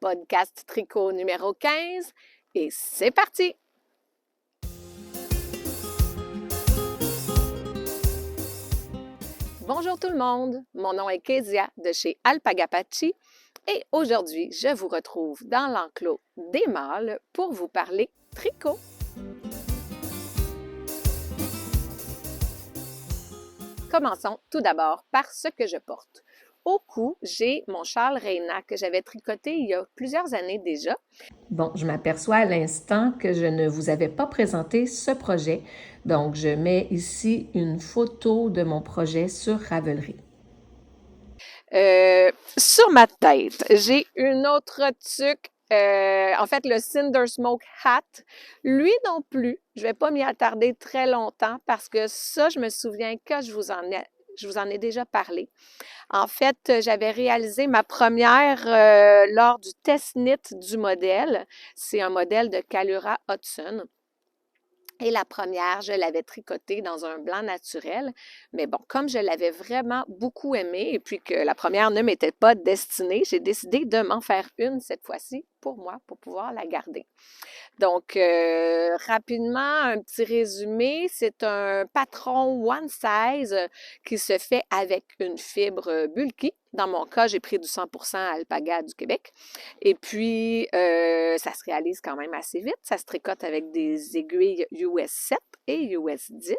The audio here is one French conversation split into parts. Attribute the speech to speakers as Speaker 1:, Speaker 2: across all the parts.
Speaker 1: podcast tricot numéro 15 et c'est parti! Bonjour tout le monde, mon nom est Kezia de chez Alpagapachi et aujourd'hui je vous retrouve dans l'enclos des mâles pour vous parler tricot. Commençons tout d'abord par ce que je porte. Au cou, j'ai mon châle Reina que j'avais tricoté il y a plusieurs années déjà.
Speaker 2: Bon, je m'aperçois à l'instant que je ne vous avais pas présenté ce projet, donc je mets ici une photo de mon projet sur Ravelry.
Speaker 1: Sur ma tête, j'ai une autre tuque, en fait le Cinder Smoke Hat. Lui non plus, je ne vais pas m'y attarder très longtemps parce que ça, je me souviens que je vous en ai déjà parlé. En fait, j'avais réalisé ma première lors du test knit du modèle. C'est un modèle de Kalura Hudson. Et la première, je l'avais tricotée dans un blanc naturel. Mais bon, comme je l'avais vraiment beaucoup aimée et puis que la première ne m'était pas destinée, j'ai décidé de m'en faire une cette fois-ci pour moi, pour pouvoir la garder. Donc, rapidement, un petit résumé, c'est un patron one size qui se fait avec une fibre bulky. Dans mon cas, j'ai pris du 100% alpaga du Québec. Et puis, ça se réalise quand même assez vite. Ça se tricote avec des aiguilles US 7 et US 10.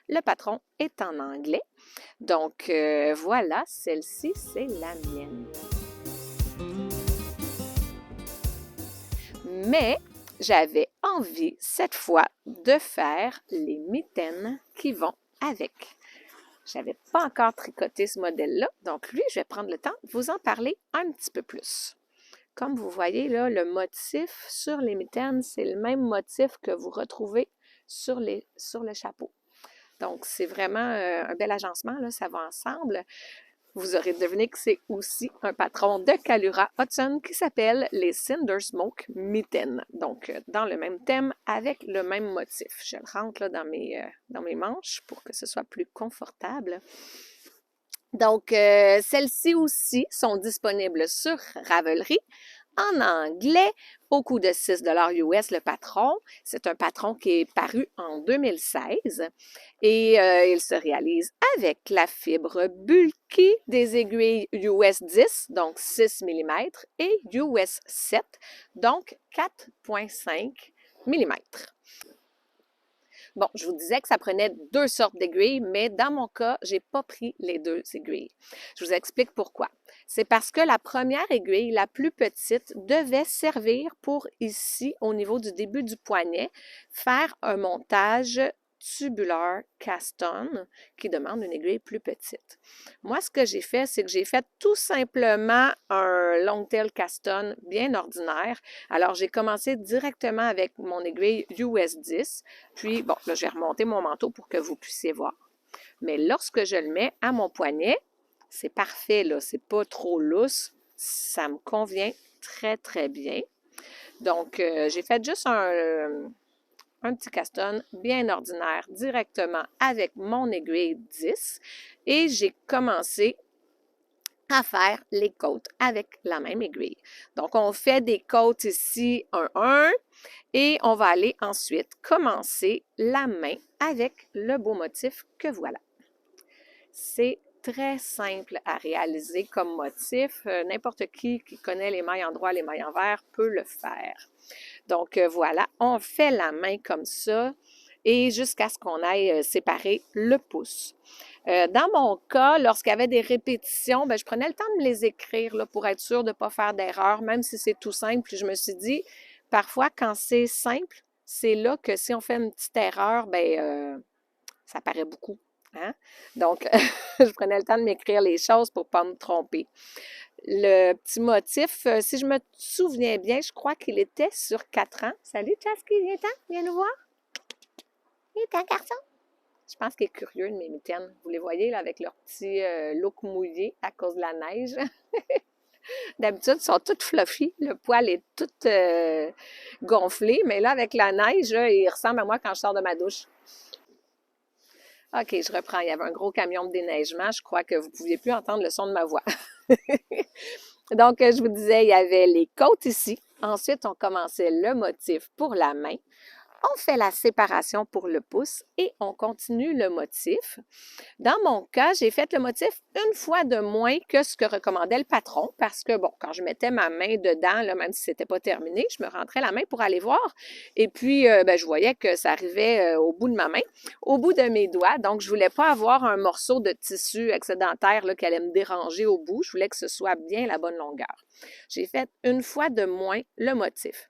Speaker 1: Le patron est en anglais. Donc, voilà, celle-ci, c'est la mienne. Mais j'avais envie cette fois de faire les mitaines qui vont avec. Je n'avais pas encore tricoté ce modèle-là, donc lui, je vais prendre le temps de vous en parler un petit peu plus. Comme vous voyez là, le motif sur les mitaines, c'est le même motif que vous retrouvez sur le chapeau. Donc, c'est vraiment un bel agencement, là, ça va ensemble. Vous aurez deviné que c'est aussi un patron de Kalura Hudson qui s'appelle les Cinder Smoke Mitten. Donc, dans le même thème, avec le même motif. Je le rentre là, dans mes manches pour que ce soit plus confortable. Donc, celles-ci aussi sont disponibles sur Ravelry. En anglais, au coût de 6 $ US le patron. C'est un patron qui est paru en 2016 et il se réalise avec la fibre bulky des aiguilles US 10, donc 6 mm, et US 7, donc 4,5 mm. Bon, je vous disais que ça prenait deux sortes d'aiguilles, mais dans mon cas, je n'ai pas pris les deux aiguilles. Je vous explique pourquoi. C'est parce que la première aiguille, la plus petite, devait servir pour ici, au niveau du début du poignet, faire un montage tubulaire cast-on qui demande une aiguille plus petite. Moi, ce que j'ai fait, c'est que j'ai fait tout simplement un long tail cast-on bien ordinaire. Alors, j'ai commencé directement avec mon aiguille US 10, puis, bon, là, je vais remonter mon manteau pour que vous puissiez voir. Mais lorsque je le mets à mon poignet, c'est parfait, là, c'est pas trop lousse, ça me convient très, très bien. Donc, j'ai fait juste un petit cast-on bien ordinaire directement avec mon aiguille 10 et j'ai commencé à faire les côtes avec la même aiguille. Donc, on fait des côtes ici 1-1 et on va aller ensuite commencer la main avec le beau motif que voilà. C'est très simple à réaliser comme motif. N'importe qui connaît les mailles en droit, les mailles en vert peut le faire. Donc, voilà, on fait la main comme ça et jusqu'à ce qu'on aille séparer le pouce. Dans mon cas, lorsqu'il y avait des répétitions, je prenais le temps de me les écrire là, pour être sûre de ne pas faire d'erreur, même si c'est tout simple. Puis je me suis dit, parfois, quand c'est simple, c'est là que si on fait une petite erreur, ça paraît beaucoup. Hein? Donc, je prenais le temps de m'écrire les choses pour ne pas me tromper. Le petit motif, si je me souviens bien, je crois qu'il était sur 4 ans. Salut, Chaski, viens-t'en, viens nous voir. Viens-t'en, garçon. Je pense qu'il est curieux de mes mitaines. Vous les voyez là, avec leur petit look mouillé à cause de la neige. D'habitude, ils sont toutes fluffy. Le poil est tout gonflé. Mais là, avec la neige, là, il ressemble à moi quand je sors de ma douche. OK, je reprends. Il y avait un gros camion de déneigement. Je crois que vous ne pouviez plus entendre le son de ma voix. Donc, je vous disais, il y avait les côtes ici. Ensuite, on commençait le motif pour la main. On fait la séparation pour le pouce et on continue le motif. Dans mon cas, j'ai fait le motif une fois de moins que ce que recommandait le patron parce que, bon, quand je mettais ma main dedans, là, même si c'était pas terminé, je me rentrais la main pour aller voir et puis, je voyais que ça arrivait au bout de ma main, au bout de mes doigts. Donc, je voulais pas avoir un morceau de tissu excédentaire là, qui allait me déranger au bout. Je voulais que ce soit bien la bonne longueur. J'ai fait une fois de moins le motif.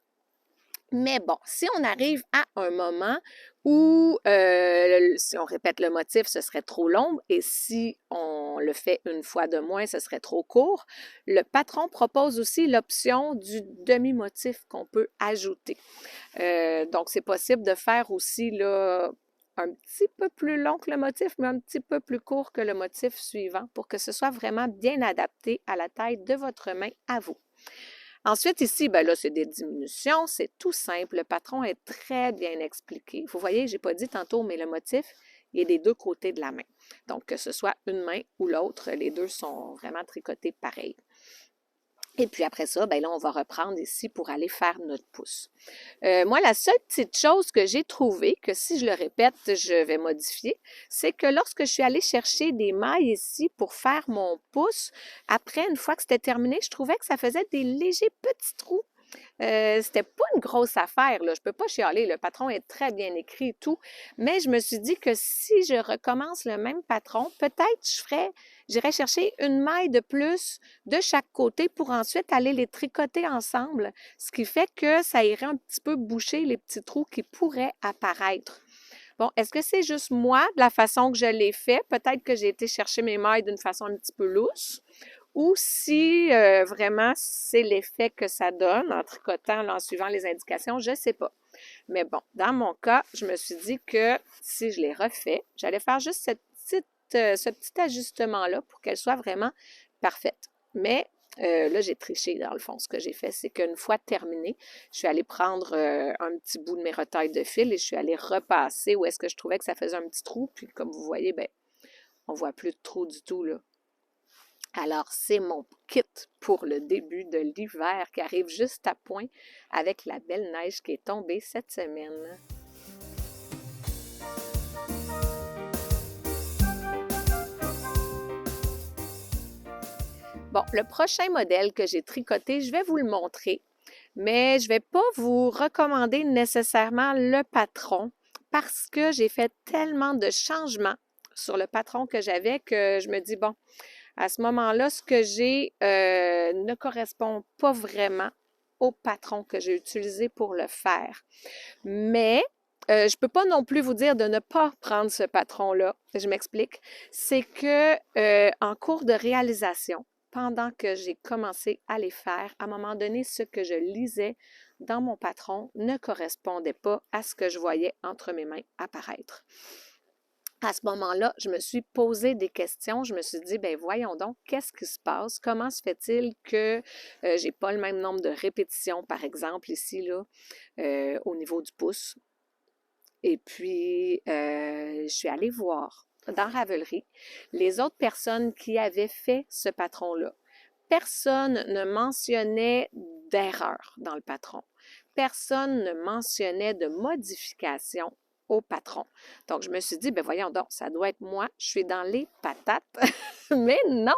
Speaker 1: Mais bon, si on arrive à un moment où, si on répète le motif, ce serait trop long et si on le fait une fois de moins, ce serait trop court, le patron propose aussi l'option du demi-motif qu'on peut ajouter. Donc, c'est possible de faire aussi là, un petit peu plus long que le motif, mais un petit peu plus court que le motif suivant pour que ce soit vraiment bien adapté à la taille de votre main à vous. Ensuite, ici, ben là, c'est des diminutions, c'est tout simple. Le patron est très bien expliqué. Vous voyez, je n'ai pas dit tantôt, mais le motif, il est des deux côtés de la main. Donc, que ce soit une main ou l'autre, les deux sont vraiment tricotés pareil. Et puis après ça, ben là, on va reprendre ici pour aller faire notre pouce. Moi, la seule petite chose que j'ai trouvée, que si je le répète, je vais modifier, c'est que lorsque je suis allée chercher des mailles ici pour faire mon pouce, après, une fois que c'était terminé, je trouvais que ça faisait des légers petits trous. C'était pas une grosse affaire, là. Je peux pas chialer. Le patron est très bien écrit et tout. Mais je me suis dit que si je recommence le même patron, peut-être j'irais chercher une maille de plus de chaque côté pour ensuite aller les tricoter ensemble, ce qui fait que ça irait un petit peu boucher les petits trous qui pourraient apparaître. Bon, est-ce que c'est juste moi, de la façon que je l'ai fait? Peut-être que j'ai été chercher mes mailles d'une façon un petit peu lousse ou si vraiment c'est l'effet que ça donne en tricotant, là, en suivant les indications, je ne sais pas. Mais bon, dans mon cas, je me suis dit que si je les refais, j'allais faire juste ce petit ajustement-là pour qu'elle soit vraiment parfaite. Mais là, j'ai triché dans le fond. Ce que j'ai fait, c'est qu'une fois terminé, je suis allée prendre un petit bout de mes retailles de fil et je suis allée repasser où est-ce que je trouvais que ça faisait un petit trou. Puis comme vous voyez, ben, on ne voit plus de trou du tout, là. Alors, c'est mon kit pour le début de l'hiver qui arrive juste à point avec la belle neige qui est tombée cette semaine. Bon, le prochain modèle que j'ai tricoté, je vais vous le montrer, mais je ne vais pas vous recommander nécessairement le patron parce que j'ai fait tellement de changements sur le patron que j'avais que je me dis, bon, à ce moment-là, ce que j'ai ne correspond pas vraiment au patron que j'ai utilisé pour le faire. Mais je ne peux pas non plus vous dire de ne pas prendre ce patron-là. Je m'explique. C'est que en cours de réalisation, pendant que j'ai commencé à les faire, à un moment donné, ce que je lisais dans mon patron ne correspondait pas à ce que je voyais entre mes mains apparaître. À ce moment-là, je me suis posé des questions. Je me suis dit, ben voyons donc, qu'est-ce qui se passe? Comment se fait-il que j'ai pas le même nombre de répétitions, par exemple, ici, là, au niveau du pouce? Et puis, je suis allée voir dans Ravelry les autres personnes qui avaient fait ce patron-là. Personne ne mentionnait d'erreur dans le patron. Personne ne mentionnait de modification au patron. Donc, je me suis dit, ben voyons donc, ça doit être moi, je suis dans les patates. Mais non!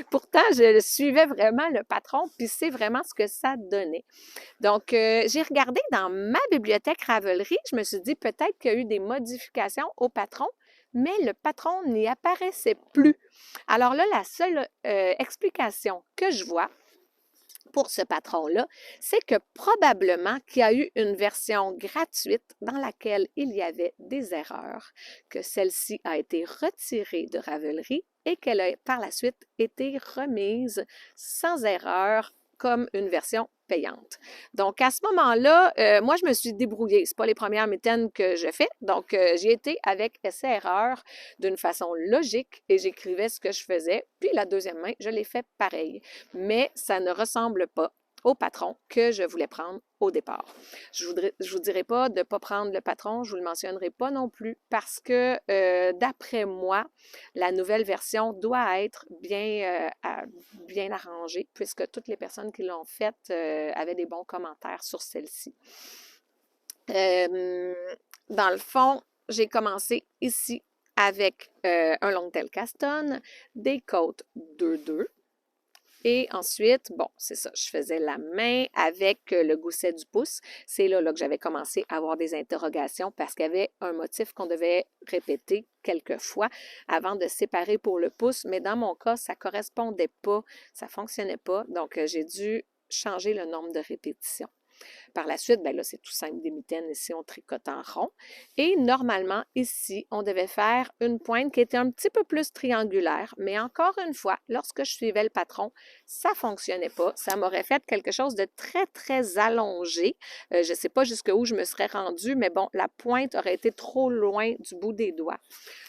Speaker 1: Pourtant, je suivais vraiment le patron, puis c'est vraiment ce que ça donnait. Donc, j'ai regardé dans ma bibliothèque Ravelry, je me suis dit peut-être qu'il y a eu des modifications au patron, mais le patron n'y apparaissait plus. Alors là, la seule explication que je vois pour ce patron-là, c'est que probablement qu'il y a eu une version gratuite dans laquelle il y avait des erreurs, que celle-ci a été retirée de Ravelry et qu'elle a par la suite été remise sans erreur comme une version payante. Donc, à ce moment-là, moi, je me suis débrouillée. Ce pas les premières mitaines que je fais. Donc, j'y étais avec essai-erreur d'une façon logique et j'écrivais ce que je faisais. Puis, la deuxième main, je l'ai fait pareil. Mais ça ne ressemble pas au patron que je voulais prendre au départ. Je vous dirai pas de ne pas prendre le patron, je vous le mentionnerai pas non plus parce que d'après moi, la nouvelle version doit être bien arrangée puisque toutes les personnes qui l'ont faite avaient des bons commentaires sur celle-ci. Dans le fond, j'ai commencé ici avec un longtail Caston, des côtes 2-2. Et ensuite, bon, c'est ça, je faisais la main avec le gousset du pouce. C'est là que j'avais commencé à avoir des interrogations parce qu'il y avait un motif qu'on devait répéter quelques fois avant de séparer pour le pouce. Mais dans mon cas, ça ne correspondait pas, ça ne fonctionnait pas. Donc, j'ai dû changer le nombre de répétitions. Par la suite, ben là, c'est tout simple, des mitaines, ici, on tricote en rond. Et normalement, ici, on devait faire une pointe qui était un petit peu plus triangulaire, mais encore une fois, lorsque je suivais le patron, ça ne fonctionnait pas. Ça m'aurait fait quelque chose de très, très allongé. Je ne sais pas jusqu'où je me serais rendue, mais bon, la pointe aurait été trop loin du bout des doigts.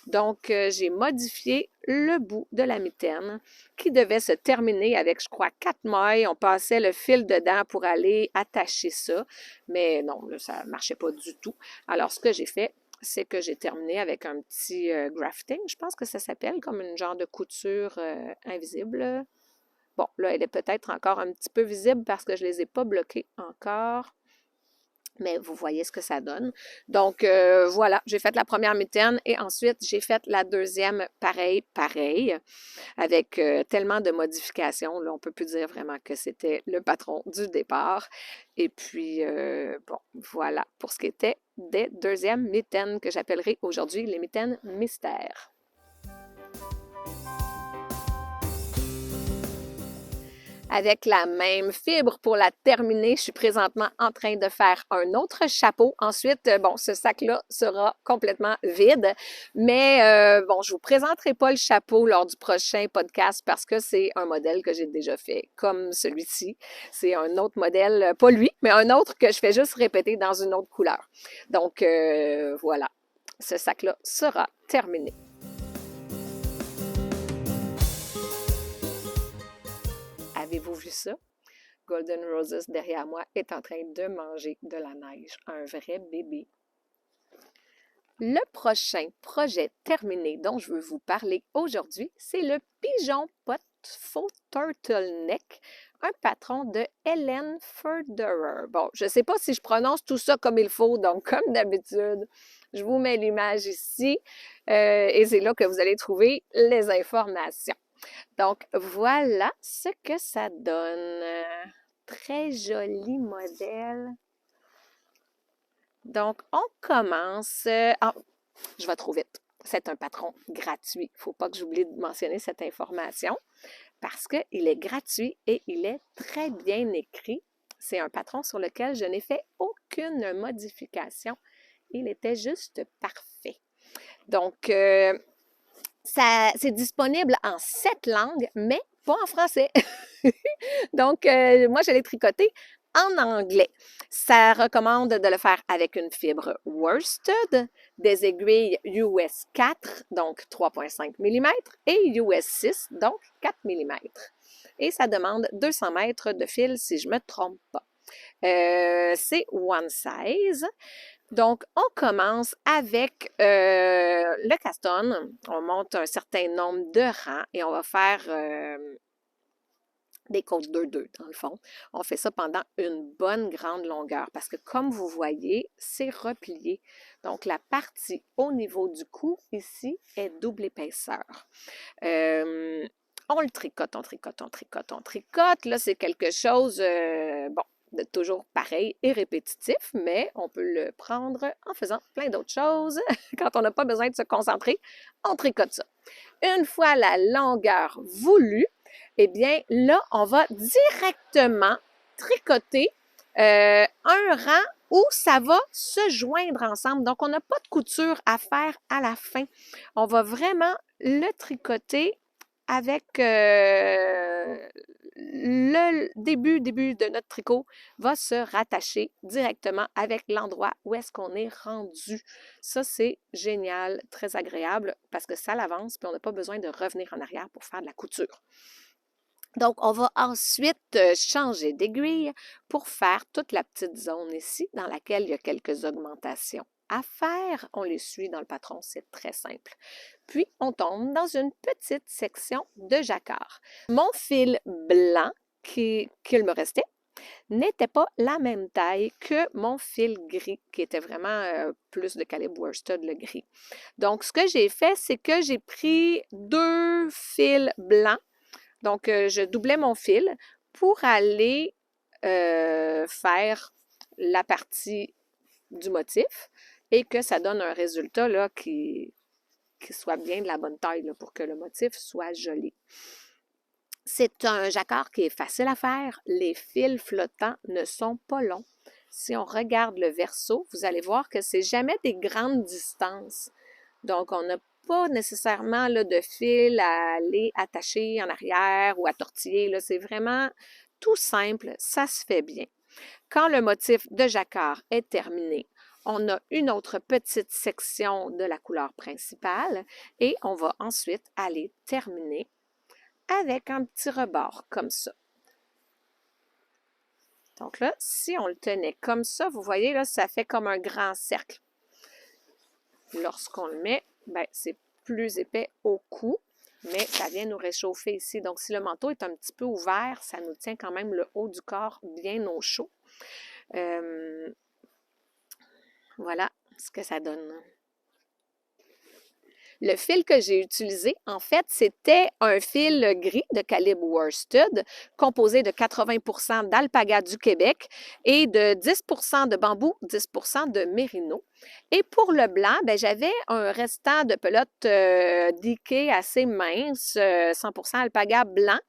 Speaker 1: Donc, j'ai modifié le bout de la mitaine qui devait se terminer avec, je crois, 4 mailles. On passait le fil dedans pour aller attacher ça, mais non, là, ça ne marchait pas du tout. Alors, ce que j'ai fait, c'est que j'ai terminé avec un petit grafting, je pense que ça s'appelle, comme une genre de couture invisible. Bon, là, elle est peut-être encore un petit peu visible parce que je ne les ai pas bloquées encore. Mais vous voyez ce que ça donne. Donc, voilà, j'ai fait la première mitaine et ensuite, j'ai fait la deuxième pareil, avec tellement de modifications. Là, on ne peut plus dire vraiment que c'était le patron du départ. Et puis, bon, voilà pour ce qui était des deuxièmes mitaines que j'appellerai aujourd'hui les mitaines mystères. Avec la même fibre pour la terminer, je suis présentement en train de faire un autre chapeau. Ensuite, bon, ce sac-là sera complètement vide, mais bon, je vous présenterai pas le chapeau lors du prochain podcast parce que c'est un modèle que j'ai déjà fait, comme celui-ci. C'est un autre modèle, pas lui, mais un autre que je fais juste répéter dans une autre couleur. Donc, voilà, ce sac-là sera terminé. Avez-vous vu ça? Golden Roses derrière moi est en train de manger de la neige. Un vrai bébé. Le prochain projet terminé dont je veux vous parler aujourd'hui, c'est le Pigeon Pot Faux Turtleneck, un patron de Helen Federer. Bon, je ne sais pas si je prononce tout ça comme il faut, donc comme d'habitude, je vous mets l'image ici et c'est là que vous allez trouver les informations. Donc, voilà ce que ça donne. Très joli modèle. Donc, on commence. Je vais trop vite. C'est un patron gratuit. Il ne faut pas que j'oublie de mentionner cette information parce qu'il est gratuit et il est très bien écrit. C'est un patron sur lequel je n'ai fait aucune modification. Il était juste parfait. Donc, c'est disponible en 7 langues, mais pas en français. Donc, moi, je l'ai tricoté en anglais. Ça recommande de le faire avec une fibre worsted, des aiguilles US 4, donc 3,5 mm, et US 6, donc 4 mm. Et ça demande 200 mètres de fil, si je ne me trompe pas. C'est one size. Donc, on commence avec le caston. On monte un certain nombre de rangs et on va faire des côtes 2-2 dans le fond. On fait ça pendant une bonne grande longueur parce que comme vous voyez, c'est replié. Donc, la partie au niveau du cou ici est double épaisseur. On le tricote, on tricote, on tricote, on tricote. Là, c'est quelque chose, bon, de toujours pareil et répétitif, mais on peut le prendre en faisant plein d'autres choses. Quand on n'a pas besoin de se concentrer, on tricote ça. Une fois la longueur voulue, eh bien, là, on va directement tricoter un rang où ça va se joindre ensemble. Donc, on n'a pas de couture à faire à la fin. On va vraiment le tricoter avec le début de notre tricot va se rattacher directement avec l'endroit où est-ce qu'on est rendu. Ça, c'est génial, très agréable parce que ça l'avance puis on n'a pas besoin de revenir en arrière pour faire de la couture. Donc, on va ensuite changer d'aiguille pour faire toute la petite zone ici dans laquelle il y a quelques augmentations à faire. On les suit dans le patron, c'est très simple. Puis, on tombe dans une petite section de jacquard. Mon fil blanc qu'il me restait n'était pas la même taille que mon fil gris, qui était vraiment plus de calibre worsted, le gris. Donc, ce que j'ai fait, c'est que j'ai pris 2 fils blancs. Donc, je doublais mon fil pour aller faire la partie du motif et que ça donne un résultat là, qui soit bien de la bonne taille là, pour que le motif soit joli. C'est un jacquard qui est facile à faire. Les fils flottants ne sont pas longs. Si on regarde le verso, vous allez voir que c'est jamais des grandes distances. Donc, on n'a pas nécessairement là, de fil à aller attacher en arrière ou à tortiller. C'est vraiment tout simple, ça se fait bien. Quand le motif de jacquard est terminé, on a une autre petite section de la couleur principale et on va ensuite aller terminer avec un petit rebord comme ça. Donc là, si on le tenait comme ça, vous voyez, là, ça fait comme un grand cercle. Lorsqu'on le met, ben, c'est plus épais au cou, mais ça vient nous réchauffer ici. Donc, si le manteau est un petit peu ouvert, ça nous tient quand même le haut du corps bien au chaud. Voilà ce que ça donne. Le fil que j'ai utilisé, en fait, c'était un fil gris de calibre worsted, composé de 80% d'alpaga du Québec et de 10% de bambou, 10% de mérino. Et pour le blanc, ben, j'avais un restant de pelote diquée assez mince, 100% alpaga blanc.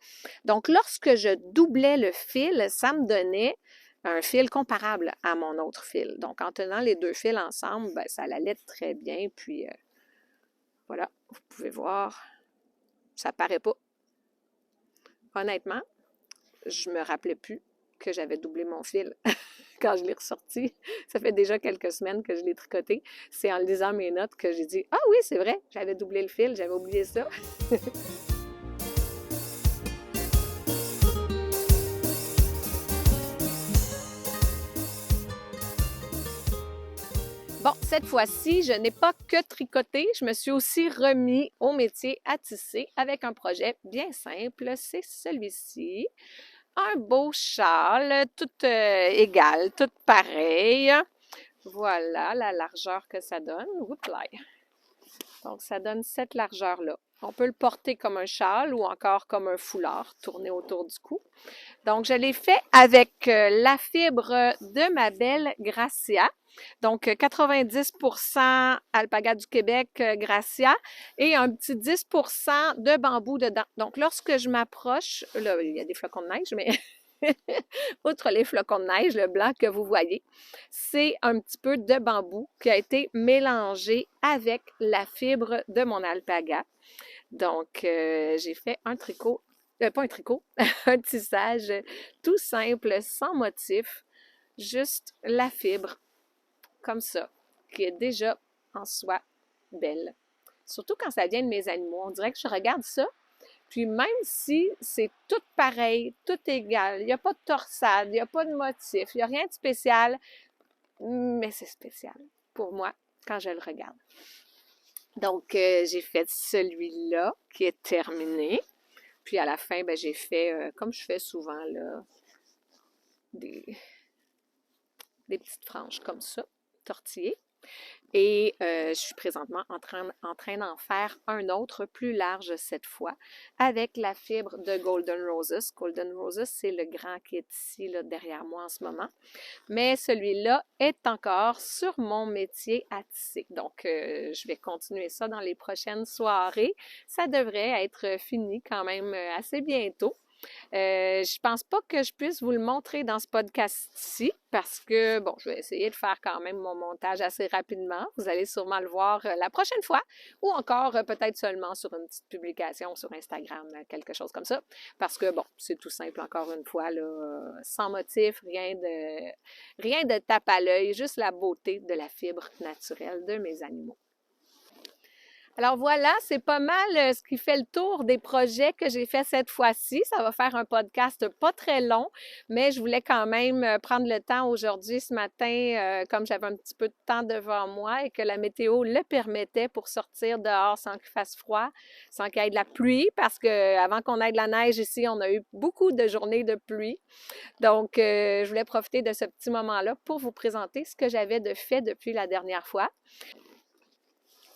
Speaker 1: Donc, lorsque je doublais le fil, ça me donnait un fil comparable à mon autre fil. Donc, en tenant les 2 fils ensemble, ben, ça allait très bien. Puis, voilà, vous pouvez voir, ça paraît pas. Honnêtement, je me rappelais plus que j'avais doublé mon fil quand je l'ai ressorti. Ça fait déjà quelques semaines que je l'ai tricoté. C'est en lisant mes notes que j'ai dit « Ah oui, c'est vrai, j'avais doublé le fil, j'avais oublié ça. » Bon, cette fois-ci, je n'ai pas que tricoté, je me suis aussi remis au métier à tisser avec un projet bien simple, c'est celui-ci. Un beau châle, tout égal, tout pareil. Voilà la largeur que ça donne. Oups là. Donc, ça donne cette largeur-là. On peut le porter comme un châle ou encore comme un foulard tourné autour du cou. Donc, je l'ai fait avec la fibre de ma belle Gracia. Donc, 90% alpaga du Québec, Gracia, et un petit 10% de bambou dedans. Donc, lorsque je m'approche, là, il y a des flocons de neige, mais outre les flocons de neige, le blanc que vous voyez, c'est un petit peu de bambou qui a été mélangé avec la fibre de mon alpaga. Donc, j'ai fait un tricot, pas un tricot, un tissage tout simple, sans motif, juste la fibre, comme ça, qui est déjà en soi belle. Surtout quand ça vient de mes animaux. On dirait que je regarde ça, puis même si c'est tout pareil, tout égal, il n'y a pas de torsade, il n'y a pas de motif, il n'y a rien de spécial, mais c'est spécial pour moi quand je le regarde. Donc, j'ai fait celui-là qui est terminé. Puis à la fin, ben, j'ai fait, comme je fais souvent, là, des petites franges comme ça, tortillées. Et je suis présentement en train d'en faire un autre, plus large cette fois, avec la fibre de Golden Roses. Golden Roses, c'est le grand qui est ici, là, derrière moi en ce moment. Mais celui-là est encore sur mon métier à tisser. Donc, je vais continuer ça dans les prochaines soirées. Ça devrait être fini quand même assez bientôt. Je pense pas que je puisse vous le montrer dans ce podcast-ci parce que, bon, je vais essayer de faire quand même mon montage assez rapidement. Vous allez sûrement le voir la prochaine fois ou encore peut-être seulement sur une petite publication sur Instagram, quelque chose comme ça. Parce que, bon, c'est tout simple encore une fois, là, sans motif, rien de tape à l'œil, juste la beauté de la fibre naturelle de mes animaux. Alors voilà, c'est pas mal ce qui fait le tour des projets que j'ai fait cette fois-ci. Ça va faire un podcast pas très long, mais je voulais quand même prendre le temps aujourd'hui, ce matin, comme j'avais un petit peu de temps devant moi et que la météo le permettait pour sortir dehors sans qu'il fasse froid, sans qu'il y ait de la pluie, parce que avant qu'on ait de la neige ici, on a eu beaucoup de journées de pluie. Donc, je voulais profiter de ce petit moment-là pour vous présenter ce que j'avais de fait depuis la dernière fois.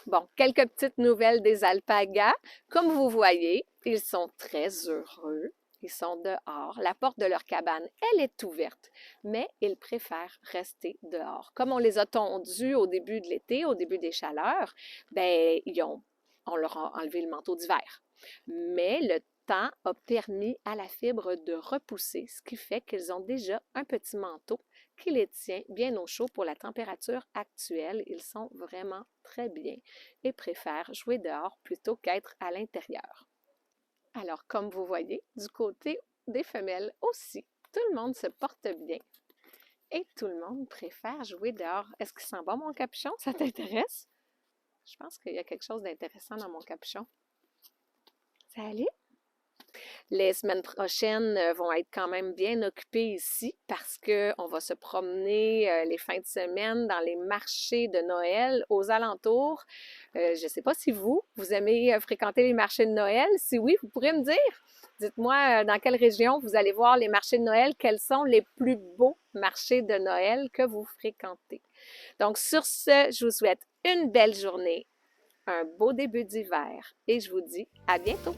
Speaker 1: Bon, quelques petites nouvelles des alpagas. Comme vous voyez, ils sont très heureux. Ils sont dehors. La porte de leur cabane, elle est ouverte, mais ils préfèrent rester dehors. Comme on les a tondus au début de l'été, au début des chaleurs, ben, on leur a enlevé le manteau d'hiver. Mais le temps a permis à la fibre de repousser, ce qui fait qu'ils ont déjà un petit manteau qui les tient bien au chaud pour la température actuelle. Ils sont vraiment très bien et préfèrent jouer dehors plutôt qu'être à l'intérieur. Alors, comme vous voyez, du côté des femelles aussi, tout le monde se porte bien et tout le monde préfère jouer dehors. Est-ce qu'il sent bon mon capuchon? Ça t'intéresse? Je pense qu'il y a quelque chose d'intéressant dans mon capuchon. Ça allait? Les semaines prochaines vont être quand même bien occupées ici parce qu'on va se promener les fins de semaine dans les marchés de Noël aux alentours. Je ne sais pas si vous aimez fréquenter les marchés de Noël. Si oui, vous pourrez me dire. Dites-moi dans quelle région vous allez voir les marchés de Noël, quels sont les plus beaux marchés de Noël que vous fréquentez. Donc sur ce, je vous souhaite une belle journée, un beau début d'hiver et je vous dis à bientôt.